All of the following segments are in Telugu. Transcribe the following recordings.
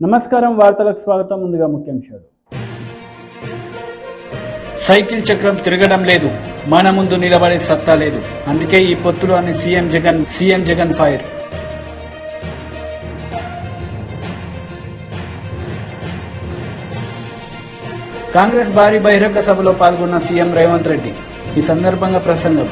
నమస్కారం, వార్తలకు స్వాగతం. ముందుగా ముఖ్యాంశాలు. సైకిల్ చక్రం తిరగడం లేదు, మన ముందు నిలబడే సత్తా లేదు, అందుకే ఈ పొత్తులు అని సీఎం జగన్ ఫైర్. కాంగ్రెస్ భారీ బహిరంగ సభలో పాల్గొన్న సీఎం రేవంత్ రెడ్డి. ఈ సందర్భంగా ప్రసంగం.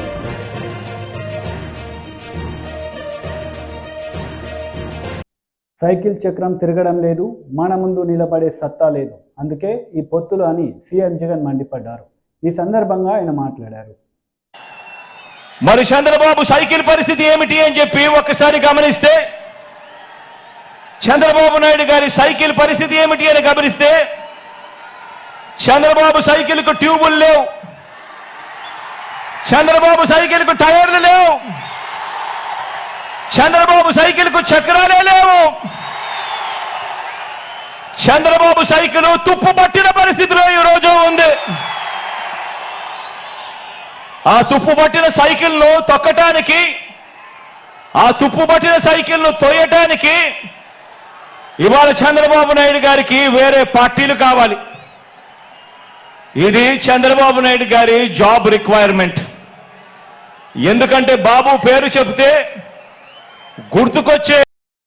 సైకిల్ చక్రం తిరగడం లేదు, మన ముందు నిలబడే సత్తా లేదు, అందుకే ఈ పొత్తులు అని సీఎం జగన్ మండిపడ్డారు. ఈ సందర్భంగా ఆయన మాట్లాడారు. మరి చంద్రబాబు సైకిల్ పరిస్థితి ఏమిటి అని చెప్పి ఒక్కసారి గమనిస్తే, చంద్రబాబు నాయుడు గారి సైకిల్ పరిస్థితి ఏమిటి అని గమనిస్తే, చంద్రబాబు సైకిల్కు ట్యూబులు లేవు, చంద్రబాబు సైకిల్కు టైర్లు లేవు, చంద్రబాబు సైకిల్కు చక్రాలే లేవు, చంద్రబాబు సైకిల్ తుప్పు పట్టిన పరిస్థితిలో ఈరోజు ఉంది. ఆ తుప్పు పట్టిన సైకిల్ను తొక్కటానికి, ఆ తుప్పు పట్టిన సైకిల్ను తోయటానికి ఇవాళ చంద్రబాబు నాయుడు గారికి వేరే పార్టీలు కావాలి. ఇది చంద్రబాబు నాయుడు గారి జాబ్ రిక్వైర్మెంట్. ఎందుకంటే బాబు పేరు చెబితే గుర్తుకొచ్చే.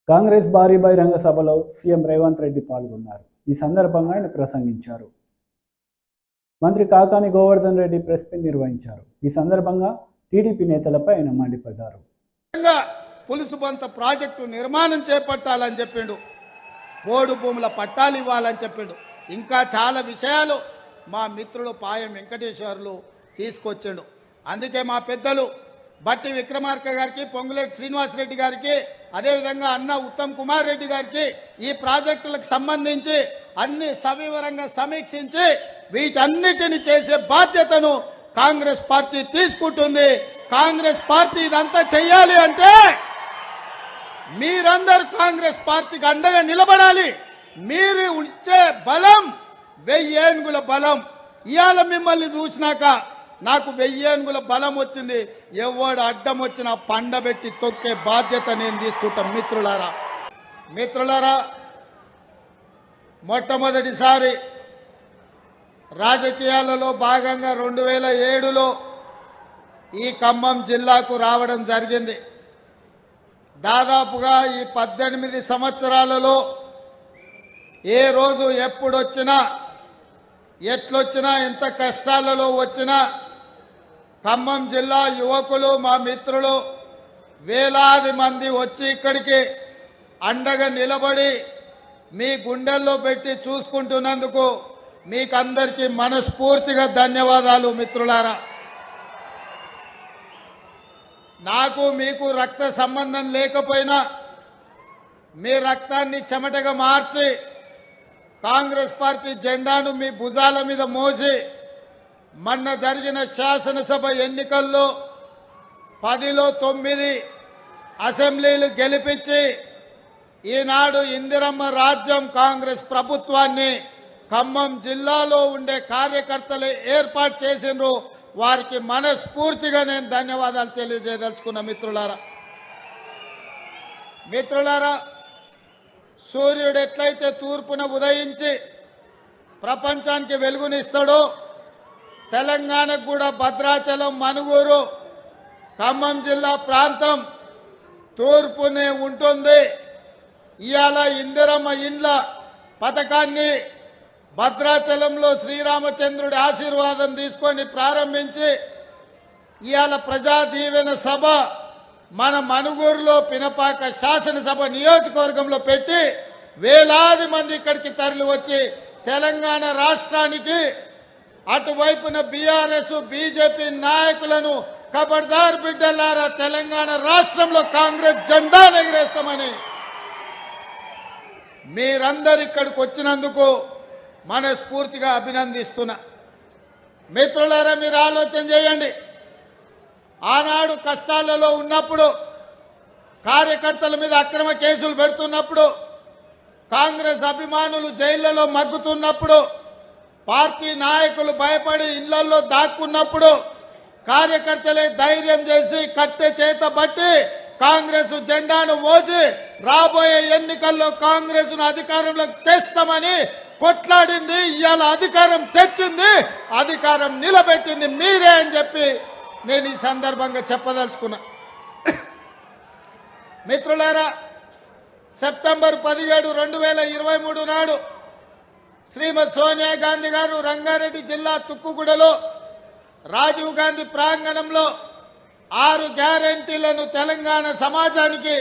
కాంగ్రెస్ భారీ బహిరంగ సభలో సీఎం రేవంత్ రెడ్డి పాల్గొన్నారు. ఈ సందర్భంగా ఆయన ప్రసంగించారు. మంత్రి కాకాని గోవర్ధన్ రెడ్డి ప్రెస్ మీట్ నిర్వహించారు. ఈ సందర్భంగా టీడీపీ నేతలపై ఆయన మండిపడ్డారు. పులుసుబంత ప్రాజెక్టు నిర్మాణం చేపట్టాలని చెప్పిండు, పోడు భూముల పట్టాలు ఇవ్వాలని చెప్పిండు, ఇంకా చాలా విషయాలు మా మిత్రులు పాయం వెంకటేశ్వర్లు తీసుకొచ్చిండు. అందుకే మా పెద్దలు బట్టి విక్రమార్క గారికి, పొంగులేటి శ్రీనివాసరెడ్డి గారికి, అదేవిధంగా అన్న ఉత్తమ్ కుమార్ రెడ్డి గారికి ఈ ప్రాజెక్టులకు సంబంధించి అన్ని సవివరంగా సమీక్షించి వీటన్నిటిని చేసే బాధ్యతను కాంగ్రెస్ పార్టీ తీసుకుంటుంది. కాంగ్రెస్ పార్టీ ఇదంతా చెయ్యాలి అంటే మీరందరూ కాంగ్రెస్ పార్టీకి అండగా నిలబడాలి. మీరు ఇచ్చే బలం 1000 ఏనుగుల బలం. ఇవాళ మిమ్మల్ని చూసినాక నాకు 1000 ఏనుగుల బలం వచ్చింది. ఎవడు అడ్డం వచ్చినా పండబెట్టి తొక్కే బాధ్యత నేను తీసుకుంటాం. మిత్రులారా, మొట్టమొదటిసారి రాజకీయాలలో భాగంగా 2007లో ఈ ఖమ్మం జిల్లాకు రావడం జరిగింది. దాదాపుగా ఈ 18 సంవత్సరాలలో ఏ రోజు ఎప్పుడొచ్చినా, ఎట్లొచ్చినా, ఎంత కష్టాలలో వచ్చినా ఖమ్మం జిల్లా యువకులు, మా మిత్రులు వేలాది మంది వచ్చి ఇక్కడికి అండగా నిలబడి మీ గుండెల్లో పెట్టి చూసుకుంటున్నందుకు మీకందరికీ మనస్ఫూర్తిగా ధన్యవాదాలు. మిత్రులారా, నాకు మీకు రక్త సంబంధం లేకపోయినా మీ రక్తాన్ని చెమటగా మార్చి కాంగ్రెస్ పార్టీ జెండాను మీ భుజాల మీద మోసి మొన్న జరిగిన శాసనసభ ఎన్నికల్లో 10లో 9 అసెంబ్లీలు గెలిపించి ఈనాడు ఇందిరమ్మ రాజ్యం కాంగ్రెస్ ప్రభుత్వాన్ని ఖమ్మం జిల్లాలో ఉండే కార్యకర్తలు ఏర్పాటు చేసిండ్రు. వారికి మనస్ఫూర్తిగా నేను ధన్యవాదాలు తెలియజేయదలుచుకున్న. మిత్రులారా, సూర్యుడు ఎట్లయితే తూర్పున ఉదయించి ప్రపంచానికి వెలుగునిస్తాడో, తెలంగాణకు కూడా భద్రాచలం, మనుగూరు, ఖమ్మం జిల్లా ప్రాంతం తూర్పునే ఉంటుంది. ఇవాళ ఇందిరమ్మ ఇండ్ల పథకాన్ని భద్రాచలంలో శ్రీరామచంద్రుడి ఆశీర్వాదం తీసుకొని ప్రారంభించి ఇవాళ ప్రజా దీవెన సభ మన మనుగూరులో పినపాక శాసనసభ నియోజకవర్గంలో పెట్టి వేలాది మంది ఇక్కడికి తరలి వచ్చి తెలంగాణ రాష్ట్రానికి అటువైపున బీఆర్ఎస్, బీజేపీ నాయకులను ఖబర్దార్ బిడ్డలారా, తెలంగాణ రాష్ట్రంలో కాంగ్రెస్ జెండా ఎగరేస్తామని మీరందరు ఇక్కడికి వచ్చినందుకు మనస్ఫూర్తిగా అభినందిస్తున్నా. మిత్రులారా, మీరు ఆలోచన చేయండి. ఆనాడు కష్టాలలో ఉన్నప్పుడు, కార్యకర్తల మీద అక్రమ కేసులు పెడుతున్నప్పుడు, కాంగ్రెస్ అభిమానులు జైళ్లలో మగ్గుతున్నప్పుడు, పార్టీ నాయకులు భయపడి ఇళ్లలో దాక్కున్నప్పుడు కార్యకర్తలే ధైర్యం చేసి కట్టె చేత బట్టి కాంగ్రెస్ జెండాను మోసి రాబోయే ఎన్నికల్లో కాంగ్రెస్ను అధికారంలోకి తెస్తామని కొట్లాడింది. ఇవాళ అధికారం తెచ్చింది, అధికారం నిలబెట్టింది మీరే అని చెప్పి నేను ఈ సందర్భంగా చెప్పదలుచుకున్నా. మిత్రులారా, సెప్టెంబర్ 17, 2023 నాడు శ్రీమతి సోనియా గాంధీ గారు రంగారెడ్డి జిల్లా తుక్కుగూడలో రాజీవ్ గాంధీ ప్రాంగణంలో 6 గ్యారెంటీలను తెలంగాణ సమాజానికి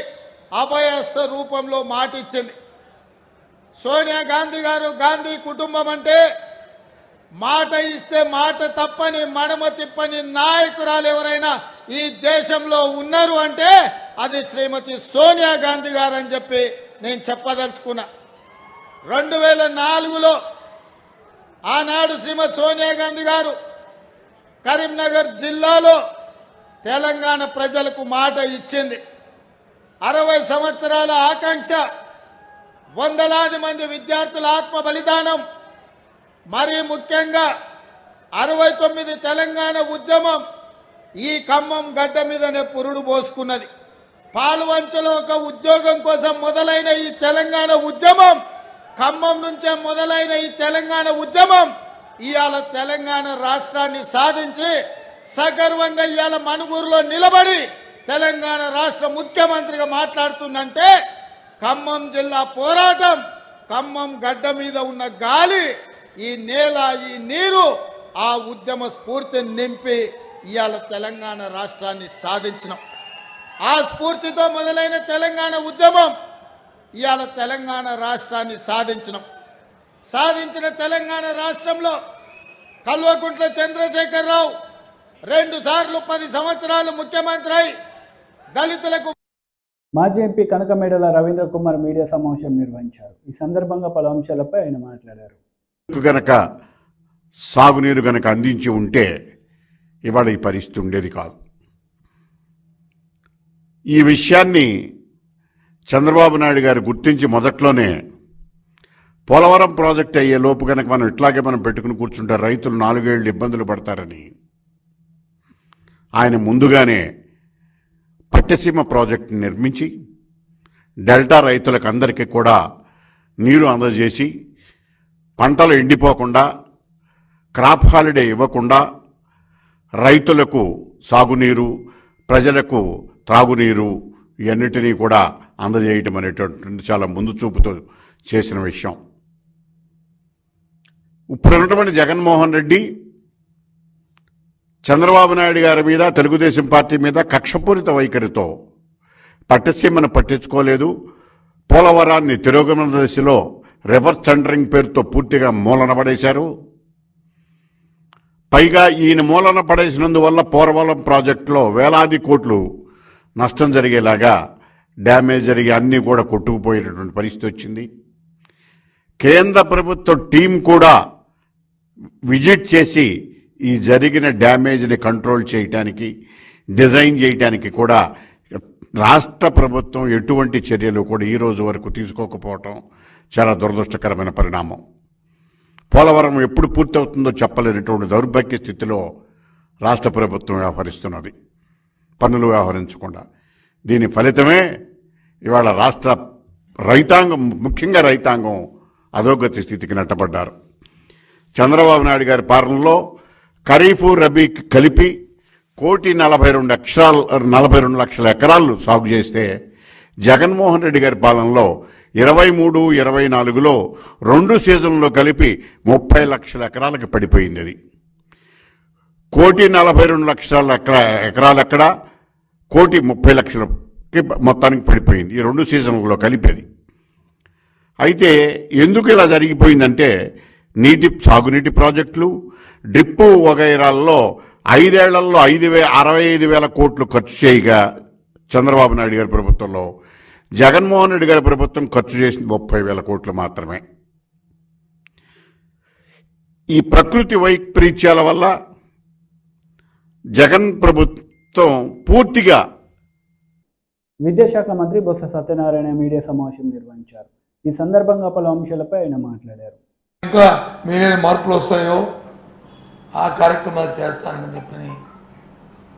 అభయహస్త రూపంలో మాటిచ్చింది. సోనియా గాంధీ గారు, గాంధీ కుటుంబం అంటే మాట ఇస్తే మాట తప్పని, మడమ తిప్పని నాయకురాలు ఎవరైనా ఈ దేశంలో ఉన్నారు అంటే అది శ్రీమతి సోనియా గాంధీ గారు అని చెప్పి నేను చెప్పదలుచుకున్నా. 2004లో ఆనాడు శ్రీమతి సోనియా గాంధీ గారు కరీంనగర్ జిల్లాలో తెలంగాణ ప్రజలకు మాట ఇచ్చింది. 60 సంవత్సరాల ఆకాంక్ష, వందలాది మంది విద్యార్థుల ఆత్మ బలిదానం, మరీ ముఖ్యంగా 69 తెలంగాణ ఉద్యమం ఈ ఖమ్మం గడ్డ మీదనే పురుడు పోసుకున్నది. పాల్వంచలో ఒక ఉద్యోగం కోసం మొదలైన ఈ తెలంగాణ ఉద్యమం, ఖమ్మం నుంచే మొదలైన ఈ తెలంగాణ ఉద్యమం ఇవాళ తెలంగాణ రాష్ట్రాన్ని సాధించి సగర్వంగా ఇవాళ మనుగూరులో నిలబడి తెలంగాణ రాష్ట్ర ముఖ్యమంత్రిగా మాట్లాడుతుందంటే ఖమ్మం జిల్లా పోరాటం, ఖమ్మం గడ్డ మీద ఉన్న గాలి, ఈ నేల, ఈ నీరు ఆ ఉద్యమ స్ఫూర్తిని నింపి ఇవాళ తెలంగాణ రాష్ట్రాన్ని సాధించినాం. ఆ స్ఫూర్తితో మొదలైన తెలంగాణ ఉద్యమం ఇవాళ తెలంగాణ రాష్ట్రాన్ని సాధించిన తెలంగాణ రాష్ట్రంలో కల్వకుంట్ల చంద్రశేఖరరావు 2 సార్లు 10 సంవత్సరాలు ముఖ్యమంత్రి అయి దళితులకు. మాజీ ఎంపీ కనకమేడల రవీంద్ర కుమార్ మీడియా సమావేశం నిర్వహించారు. ఈ సందర్భంగా పలు అంశాలపై ఆయన మాట్లాడారు. గనక సాగునీరు గనక అందించి ఉంటే ఇవాళ ఈ పరిస్థితి ఉండేది కాదు. ఈ విషయాన్ని చంద్రబాబు నాయుడు గారు గుర్తించి మొదట్లోనే పోలవరం ప్రాజెక్ట్ అయ్యే లోపు కనుక మనం ఇట్లాగే మనం పెట్టుకుని కూర్చుంటే రైతులు 4 ఏళ్ళు ఇబ్బందులు పడతారని ఆయన ముందుగానే పట్టసీమ ప్రాజెక్టు నిర్మించి డెల్టా రైతులకు అందరికీ కూడా నీరు అందజేసి పంటలు ఎండిపోకుండా, క్రాప్ హాలిడే ఇవ్వకుండా రైతులకు సాగునీరు, ప్రజలకు త్రాగునీరు ఇవన్నిటినీ కూడా అందజేయటం అనేటువంటి చాలా ముందు చూపుతో చేసిన విషయం. ఇప్పుడున్నటువంటి జగన్మోహన్ రెడ్డి చంద్రబాబు నాయుడు గారి మీద, తెలుగుదేశం పార్టీ మీద కక్షపూరిత వైఖరితో పట్టసీమను పట్టించుకోలేదు. పోలవరాన్ని తిరోగమన దశలో రివర్స్ టెండరింగ్ పేరుతో పూర్తిగా మూలన పడేశారు. పైగా ఈయన మూలన పడేసినందువల్ల పోలవరం ప్రాజెక్టులో వేలాది కోట్లు నష్టం జరిగేలాగా డ్యామేజ్ జరిగి అన్నీ కూడా కొట్టుకుపోయేటటువంటి పరిస్థితి వచ్చింది. కేంద్ర ప్రభుత్వ టీం కూడా విజిట్ చేసి ఈ జరిగిన డ్యామేజ్ని కంట్రోల్ చేయటానికి, డిజైన్ చేయటానికి కూడా రాష్ట్ర ప్రభుత్వం ఎటువంటి చర్యలు కూడా ఈ రోజు వరకు తీసుకోకపోవటం చాలా దురదృష్టకరమైన పరిణామం. పోలవరం ఎప్పుడు పూర్తవుతుందో చెప్పలేనటువంటి దౌర్భాగ్య స్థితిలో రాష్ట్ర ప్రభుత్వం వ్యవహరిస్తున్నది, పన్నులు వ్యవహరించకుండా. దీని ఫలితమే ఇవాళ రాష్ట్ర రైతాంగం, ముఖ్యంగా రైతాంగం అధోగతి స్థితికి నెట్టబడ్డారు. చంద్రబాబు నాయుడు గారి పాలనలో ఖరీఫ్, రబీకి కలిపి 1,42 లక్షల ఎకరాలు సాగు చేస్తే జగన్మోహన్ రెడ్డి గారి పాలనలో 23, 24లో 2 సీజన్లో కలిపి 30 లక్షల ఎకరాలకు పడిపోయింది. అది 1,42 లక్షల ఎకరాలు ఎక్కడ, 1,30 లక్షలకి మొత్తానికి పడిపోయింది ఈ 2 సీజన్లలో కలిపేది. అయితే ఎందుకు ఇలా జరిగిపోయిందంటే సాగునీటి ప్రాజెక్టులు, డ్రిప్పు వగైరాల్లో 5 ఏళ్లలో 65,000 కోట్లు ఖర్చు చేయగా చంద్రబాబు నాయుడు గారి ప్రభుత్వంలో, జగన్మోహన్ రెడ్డి గారి ప్రభుత్వం ఖర్చు చేసింది 30,000 కోట్లు మాత్రమే. ఈ ప్రకృతి వైపరీత్యాల వల్ల జగన్ ప్రభుత్వం పూర్తిగా. విద్యాశాఖ మంత్రి బొత్స సత్యనారాయణ మీడియా సమావేశం నిర్వహించారు. ఈ సందర్భంగా పలు అంశాలపై ఆయన మాట్లాడారు. ఇంకా మీరేం మార్పులు వస్తాయో ఆ కార్యక్రమాలు చేస్తానని చెప్పని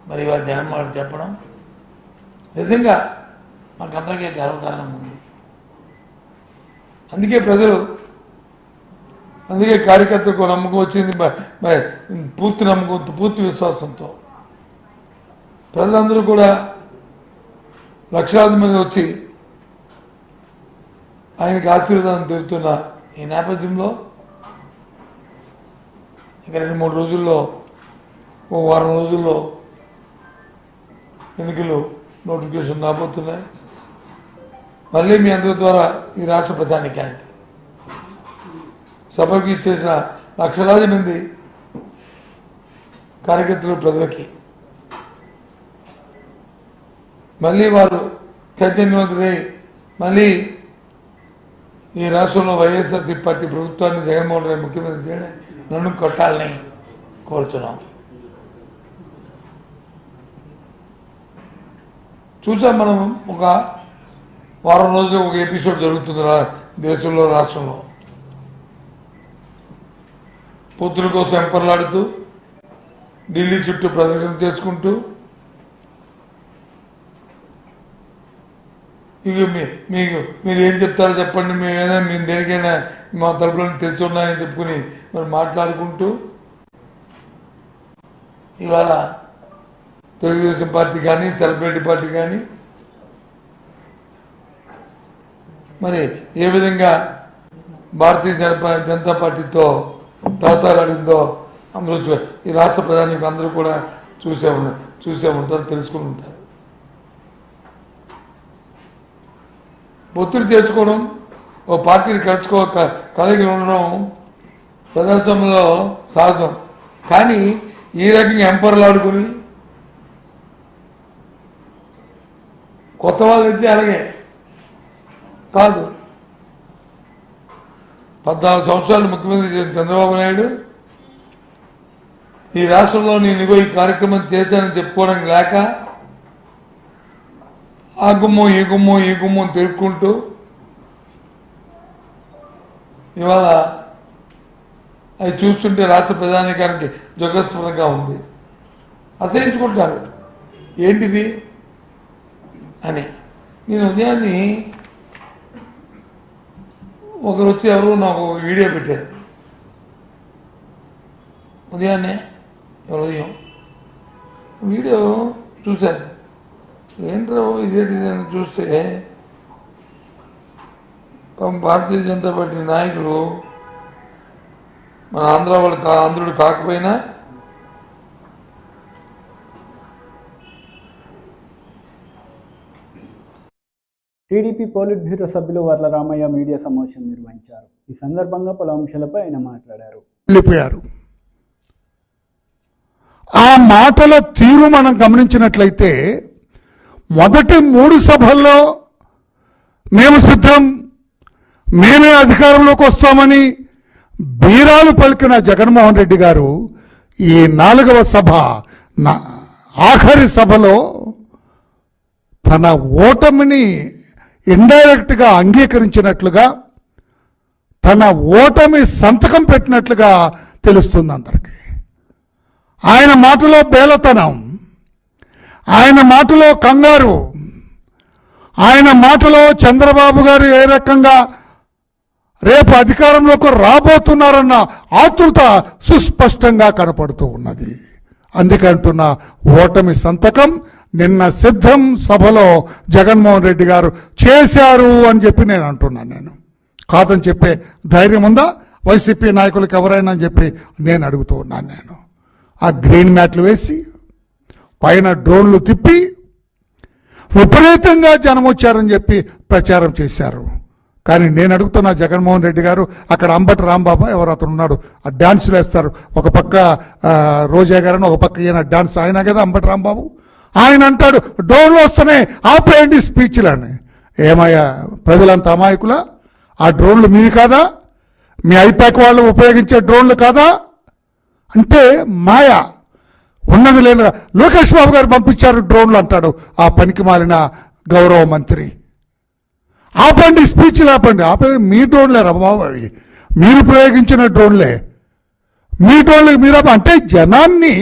మరి జగన్మోహన్ చెప్పడం నిజంగా మాకందరికీ గర్వకారణం ఉంది. అందుకే ప్రజలు, అందుకే కార్యకర్తలకు నమ్మకం వచ్చింది, పూర్తి నమ్మకంతో, పూర్తి విశ్వాసంతో ప్రజలందరూ కూడా లక్షలాది మంది వచ్చి ఆయనకి ఆశీర్వాదం తెలుపుతున్న ఈ నేపథ్యంలో ఇంకా 2-3 రోజుల్లో, ఓ వారం రోజుల్లో ఎన్నికలు నోటిఫికేషన్ రాబోతున్నాయి. మళ్ళీ మీ అందరి ద్వారా ఈ రాష్ట్ర ప్రధానికానికి సభకు ఇచ్చేసిన లక్షలాది మంది కార్యకర్తలు ప్రజలకి మళ్ళీ వారు చైతన్యవంతులై మళ్ళీ ఈ రాష్ట్రంలో వైఎస్ఆర్సీపీ పార్టీ ప్రభుత్వాన్ని జగన్మోహన్ రెడ్డి ముఖ్యమంత్రి చేయడం నన్ను కొట్టాలని కోరుతున్నాం. చూసాం మనం, ఒక వారం రోజులు ఒక ఎపిసోడ్ జరుగుతుంది దేశంలో, రాష్ట్రంలో. పొత్తుల కోసం వెంపర్లాడుతూ ఢిల్లీ చుట్టూ ప్రదర్శన చేసుకుంటూ ఇక మీకు మీరు ఏం చెప్తారో చెప్పండి, మేమేనా మేము దేనికైనా మా తలుపులను తెరిచి ఉన్నాయని చెప్పుకుని మరి మాట్లాడుకుంటూ ఇవాళ తెలుగుదేశం పార్టీ కానీ సెలబ్రిటీ పార్టీ కానీ మరి ఏ విధంగా భారతీయ జనతా పార్టీతో తాతాలాడిందో అందరూ ఈ రాష్ట్ర ప్రధానికి అందరూ కూడా చూసే ఉంటారు, తెలుసుకుని ఉంటారు. ఒత్తిడి చేసుకోవడం, ఓ పార్టీని కలిగి ఉండడం ప్రజాస్వామ్యంలో సహజం. కానీ ఈ రకంగా ఎంపర్లాడుకుని కొత్త వాళ్ళైతే అలాగే కాదు. 14 సంవత్సరాలు ముఖ్యమంత్రి చేసిన చంద్రబాబు నాయుడు ఈ రాష్ట్రంలో నేను ఈ కార్యక్రమం చేశానని చెప్పుకోవడానికి లేక ఆ గుమ్మం ఈ గుమ్మం తిరుక్కుంటూ ఇవాళ అవి చూస్తుంటే రాష్ట్ర ప్రధానికానికి జగత్స్ఫురంగా ఉంది. అసహించుకుంటారు ఏంటిది అని. నేను ఉదయాన్ని ఒకరు వచ్చి ఎవరు నాకు వీడియో పెట్టారు. ఉదయాన్నే ఉదయం వీడియో చూశాను. ఏంట్రా ఇదేంటిది అని చూస్తే భారతీయ జనతా పార్టీ నాయకులు మన ఆంధ్రుడు కాకపోయినా టీడీపీ పోలిట్ బ్యూరో సభ్యులు వర్ల రామయ్య మీడియా సమావేశం నిర్వహించారు. ఈ సందర్భంగా పలు అంశాలపై ఆయన మాట్లాడారు. వెళ్ళిపోయారు. ఆ మాటల తీరు మనం గమనించినట్లయితే మొదటి 3 సభల్లో మేము సిద్ధం, మేమే అధికారంలోకి వస్తామని బీరాలు పలికిన జగన్మోహన్ రెడ్డి గారు ఈ 4వ సభ ఆఖరి సభలో తన ఓటమిని ఇండైరెక్ట్గా అంగీకరించినట్లుగా, తన ఓటమి సంతకం పెట్టినట్లుగా తెలుస్తుంది అందరికీ. ఆయన మాటలో బేలతనం, ఆయన మాటలో కంగారు, ఆయన మాటలో చంద్రబాబు గారు ఏ రకంగా రేపు అధికారంలోకి రాబోతున్నారన్న ఆతృత సుస్పష్టంగా కనపడుతూ ఉన్నది. అందుకంటున్న ఓటమి సంతకం నిన్న సిద్ధం సభలో జగన్మోహన్ రెడ్డి గారు చేశారు అని చెప్పి నేను అంటున్నాను. నేను కాదని చెప్పే ధైర్యం ఉందా వైసీపీ నాయకులకు ఎవరైనా అని చెప్పి నేను అడుగుతూ ఉన్నాను. నేను ఆ గ్రీన్ మ్యాట్లు వేసి పైన డ్రోన్లు తిప్పి విపరీతంగా జనం వచ్చారని చెప్పి ప్రచారం చేశారు. కానీ నేను అడుగుతున్నా, జగన్మోహన్ రెడ్డి గారు అక్కడ అంబటి రాంబాబు ఎవరు అతను ఉన్నాడు, ఆ డాన్సులు వేస్తారు, ఒక పక్క రోజా గారని ఒక పక్క ఈయన డాన్స్, ఆయన కదా అంబటి రాంబాబు. ఆయన అంటాడు డ్రోన్లు వస్తున్నాయి ఆపేయండి స్పీచ్లని. ఏమయ్యా ప్రజలంతా అమాయకులా? ఆ డ్రోన్లు మీవి కాదా? మీ ఐపాక్ వాళ్ళు ఉపయోగించే డ్రోన్లు కాదా? అంటే మాయ ఉన్నది లేని. లోకేష్ బాబు గారు పంపించారు డ్రోన్లు అంటాడు ఆ పనికి మాలిన గౌరవ మంత్రి. ఆపండి స్పీచ్లు ఆపండి. మీ డ్రోన్లే రా బాబు, అవి మీరు ప్రయోగించిన డ్రోన్లే, మీ డ్రోన్లకు మీరు అంటే జనాన్ని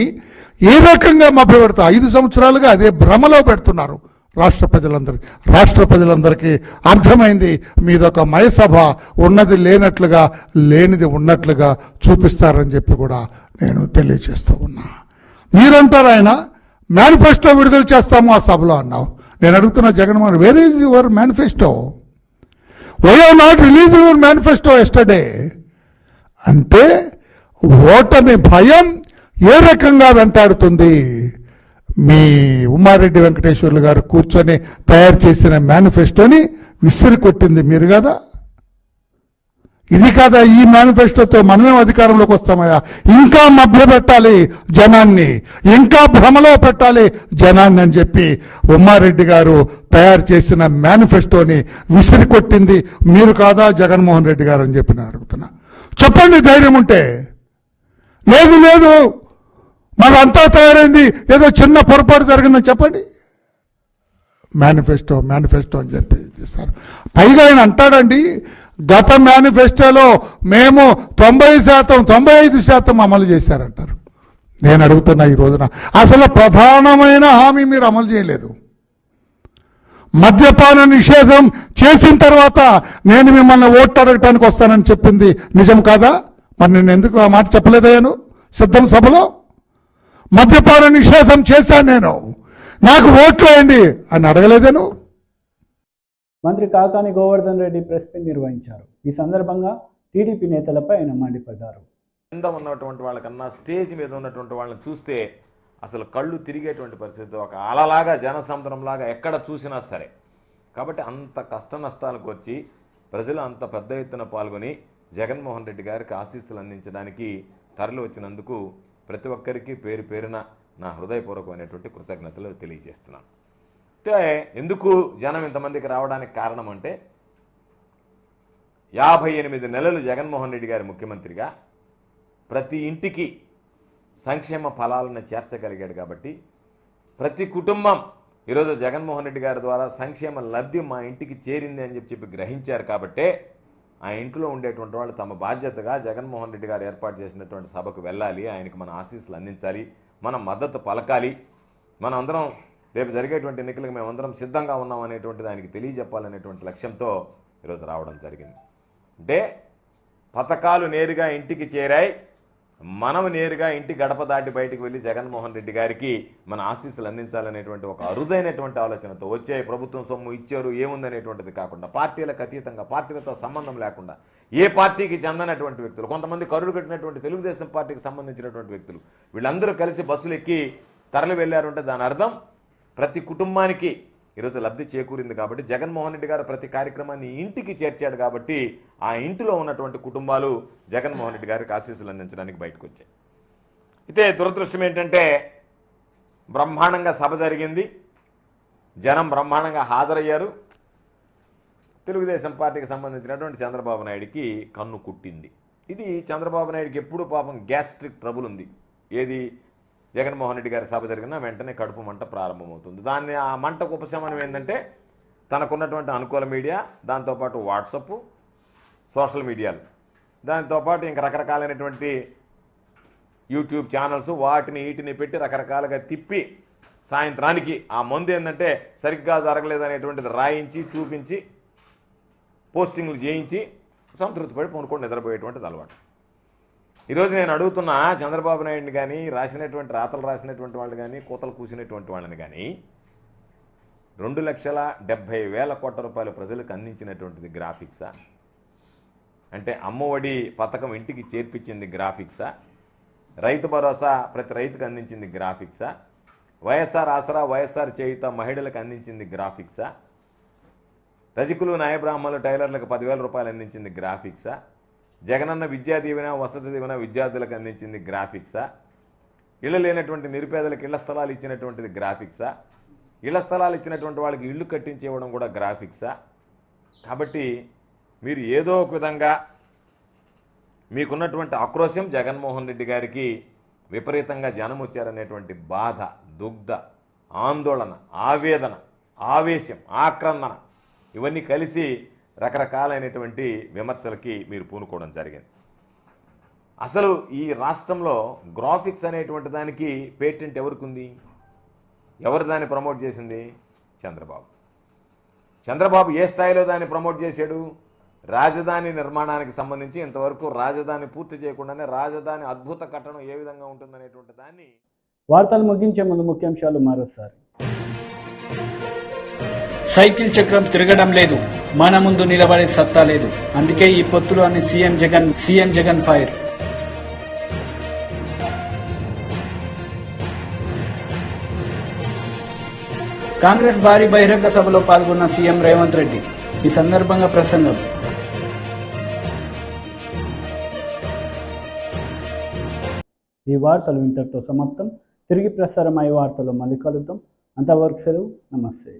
ఏ రకంగా మభ్య పెడతా 5 సంవత్సరాలుగా అదే భ్రమలో పెడుతున్నారు రాష్ట్ర ప్రజలందరికీ అర్థమైంది. మీదొక మయసభ, ఉన్నది లేనట్లుగా లేనిది ఉన్నట్లుగా చూపిస్తారని చెప్పి కూడా నేను తెలియజేస్తూ ఉన్నా. మీరంటారు ఆయన మేనిఫెస్టో విడుదల చేస్తాము ఆ సభలో అన్నావు. నేను అడుగుతున్నా Jaganmohan, where is your manifesto? Why are not release your manifesto yesterday? అంటే ఓటమి భయం ఏ రకంగా వెంటాడుతుంది? మీ ఉమారెడ్డి వెంకటేశ్వర్లు గారు కూర్చొని తయారు చేసిన మేనిఫెస్టోని విసిరి కొట్టింది మీరు కదా. ఇది కాదా ఈ మేనిఫెస్టోతో మనమే అధికారంలోకి వస్తామయ్యా? ఇంకా మభ్యపెట్టాలి జనాన్ని, ఇంకా భ్రమలో పెట్టాలి జనాన్ని అని చెప్పి ఉమారెడ్డి గారు తయారు చేసిన మేనిఫెస్టోని విసిరి కొట్టింది మీరు కాదా జగన్మోహన్ రెడ్డి గారు అని చెప్పి నేను అడుగుతున్నా. చెప్పండి ధైర్యం ఉంటే. లేదు మనంతా తయారైంది, ఏదో చిన్న పొరపాటు జరిగిందని చెప్పండి. మేనిఫెస్టో అని చెప్పి చేస్తారు. పైగా ఆయన అంటాడండి, గత మేనిఫెస్టోలో మేము 90%, 95% అమలు చేశారంటారు. నేను అడుగుతున్నా ఈ రోజున, అసలు ప్రధానమైన హామీ మీరు అమలు చేయలేదు. మద్యపాన నిషేధం చేసిన తర్వాత నేను మిమ్మల్ని ఓట్లు అడగటానికి వస్తానని చెప్పింది నిజం కాదా? మరి నేను ఎందుకు ఆ మాట చెప్పలేదయ్యాను సిద్ధం సభలో? మద్యపాన నిషేధం చేశాను నేను, నాకు ఓట్లు వేయండి అని అడగలేదేను. మంత్రి కాకాని గోవర్ధన్ రెడ్డి ప్రెస్ మీట్ నిర్వహించారు. ఈ సందర్భంగా టీడీపీ నేతలపై ఆయన మండిపడ్డారు. కింద ఉన్నటువంటి వాళ్ళకన్నా స్టేజ్ మీద ఉన్నటువంటి వాళ్ళని చూస్తే అసలు కళ్ళు తిరిగేటువంటి పరిస్థితి, ఒక అలలాగా జనసముద్రంలాగా ఎక్కడ చూసినా సరే. కాబట్టి అంత కష్ట నష్టాలకు వచ్చి ప్రజలు అంత పెద్ద ఎత్తున పాల్గొని జగన్మోహన్ రెడ్డి గారికి ఆశీస్సులు అందించడానికి తరలి వచ్చినందుకు ప్రతి ఒక్కరికి పేరు పేరున నా హృదయపూర్వకమైనటువంటి కృతజ్ఞతలు తెలియజేస్తున్నాను. అయితే ఎందుకు జనం ఇంతమందికి రావడానికి కారణం అంటే 58 నెలలు జగన్మోహన్ రెడ్డి గారి ముఖ్యమంత్రిగా ప్రతి ఇంటికి సంక్షేమ ఫలాలను చేర్చగలిగాడు. కాబట్టి ప్రతి కుటుంబం ఈరోజు జగన్మోహన్ రెడ్డి గారి ద్వారా సంక్షేమ లబ్ధి మా ఇంటికి చేరింది అని చెప్పి గ్రహించారు. కాబట్టే ఆ ఇంట్లో ఉండేటువంటి వాళ్ళు తమ బాధ్యతగా జగన్మోహన్ రెడ్డి గారు ఏర్పాటు చేసినటువంటి సభకు వెళ్ళాలి, ఆయనకు మన ఆశీస్సులు అందించాలి, మనం మద్దతు పలకాలి, మనం అందరం రేపు జరిగేటువంటి ఎన్నికలకు మేమందరం సిద్ధంగా ఉన్నాం అనేటువంటిది ఆయనకి తెలియజెప్పాలనేటువంటి లక్ష్యంతో ఈరోజు రావడం జరిగింది. అంటే పథకాలు నేరుగా ఇంటికి చేరాయి, మనం నేరుగా ఇంటి గడప దాటి బయటికి వెళ్ళి జగన్మోహన్ రెడ్డి గారికి మన ఆశీస్సులు అందించాలనేటువంటి ఒక అరుదైనటువంటి ఆలోచనతో వచ్చే ప్రభుత్వం సొమ్ము ఇచ్చారు ఏముందనేటువంటిది కాకుండా పార్టీలకు అతీతంగా, పార్టీలతో సంబంధం లేకుండా ఏ పార్టీకి చెందనటువంటి వ్యక్తులు, కొంతమంది కరుడు కట్టినటువంటి తెలుగుదేశం పార్టీకి సంబంధించినటువంటి వ్యక్తులు వీళ్ళందరూ కలిసి బస్సులు ఎక్కి తరలి వెళ్ళారంటే దాని అర్థం ప్రతి కుటుంబానికి ఈరోజు లబ్ధి చేకూరింది. కాబట్టి జగన్మోహన్ రెడ్డి గారు ప్రతి కార్యక్రమాన్ని ఇంటికి చేర్చాడు. కాబట్టి ఆ ఇంటిలో ఉన్నటువంటి కుటుంబాలు జగన్మోహన్ రెడ్డి గారికి ఆశీస్సులు అందించడానికి బయటకు వచ్చాయి. అయితే దురదృష్టం ఏంటంటే బ్రహ్మాండంగా సభ జరిగింది, జనం బ్రహ్మాండంగా హాజరయ్యారు. తెలుగుదేశం పార్టీకి సంబంధించినటువంటి చంద్రబాబు నాయుడికి కన్ను కుట్టింది. ఇది చంద్రబాబు నాయుడికి ఎప్పుడూ పాపం గ్యాస్ట్రిక్ ట్రబుల్ ఉంది. ఏది జగన్మోహన్ రెడ్డి గారి సభ జరిగినా వెంటనే కడుపు మంట ప్రారంభమవుతుంది. దాన్ని ఆ మంటకు ఉపశమనం ఏంటంటే తనకున్నటువంటి అనుకూల మీడియా, దాంతోపాటు వాట్సప్, సోషల్ మీడియాలు, దాంతోపాటు ఇంకా రకరకాలైనటువంటి యూట్యూబ్ ఛానల్స్ వాటిని వీటిని పెట్టి రకరకాలుగా తిప్పి సాయంత్రానికి ఆ మందు ఏంటంటే సరిగ్గా జరగలేదనేటువంటిది రాయించి చూపించి పోస్టింగ్లు చేయించి సంతృప్తిపడి పొనుకొని నిద్రపోయేటువంటిది అలవాటు. ఈరోజు నేను అడుగుతున్నా చంద్రబాబు నాయుడిని కానీ, రాతలు రాసినటువంటి వాళ్ళు కానీ, కూతలు కూసినటువంటి వాళ్ళని కానీ 2,70,000 కోట్ల రూపాయలు ప్రజలకు అందించినటువంటిది గ్రాఫిక్సా? అంటే అమ్మఒడి పథకం ఇంటికి చేర్పించింది గ్రాఫిక్సా? రైతు భరోసా ప్రతి రైతుకు అందించింది గ్రాఫిక్సా? వైఎస్ఆర్ ఆసరా, వైఎస్ఆర్ చేయుత మహిళలకు అందించింది గ్రాఫిక్సా? రజకులు, న్యాయబ్రాహ్మణులు, టైలర్లకు 10,000 రూపాయలు అందించింది గ్రాఫిక్సా? జగనన్న విద్యా దీవెన, వసతి దీవెన విద్యార్థులకు అందించింది గ్రాఫిక్సా? ఇళ్ళు లేనటువంటి నిరుపేదలకు ఇళ్ల స్థలాలు ఇచ్చినటువంటిది గ్రాఫిక్సా? ఇళ్ల స్థలాలు ఇచ్చినటువంటి వాళ్ళకి ఇళ్ళు కట్టించి ఇవ్వడం కూడా గ్రాఫిక్సా? కాబట్టి మీరు ఏదో ఒక విధంగా మీకున్నటువంటి ఆక్రోశం జగన్మోహన్ రెడ్డి గారికి విపరీతంగా జనం వచ్చారనేటువంటి బాధ, దుగ్ధ, ఆందోళన, ఆవేదన, ఆవేశం, ఆక్రందన ఇవన్నీ కలిసి రకరకాలైనటువంటి విమర్శలకి మీరు పూనుకోవడం జరిగింది. అసలు ఈ రాష్ట్రంలో గ్రాఫిక్స్ అనేటువంటి దానికి పేటెంట్ ఎవరికి ఉంది? ఎవరు దాన్ని ప్రమోట్ చేసింది? చంద్రబాబు ఏ స్థాయిలో దాన్ని ప్రమోట్ చేశాడు? రాజధాని నిర్మాణానికి సంబంధించి ఇంతవరకు రాజధాని పూర్తి చేయకుండానే రాజధాని అద్భుత కట్టడం ఏ విధంగా ఉంటుందనేటువంటి దాన్ని. వార్తలు ముగించే ముందు ముఖ్యాంశాలు మరోసారి. సైకిల్ చక్రం తిరగడం లేదు, మన ముందు నిలబడే సత్తా లేదు, అందుకే ఈ పొత్తులు అని సీఎం జగన్ ఫైర్. కాంగ్రెస్ భారీ బహిరంగ సభలో పాల్గొన్న సీఎం రేవంత్ రెడ్డి. ఈ సందర్భంగా ప్రసంగం. ఈ వార్తలు ఇంతటితో సమాప్తం. తిరిగి ప్రసారం అయ్యే వార్తలు మళ్ళీ కలుద్దాం. అంతవరకు సెలవు. నమస్తే.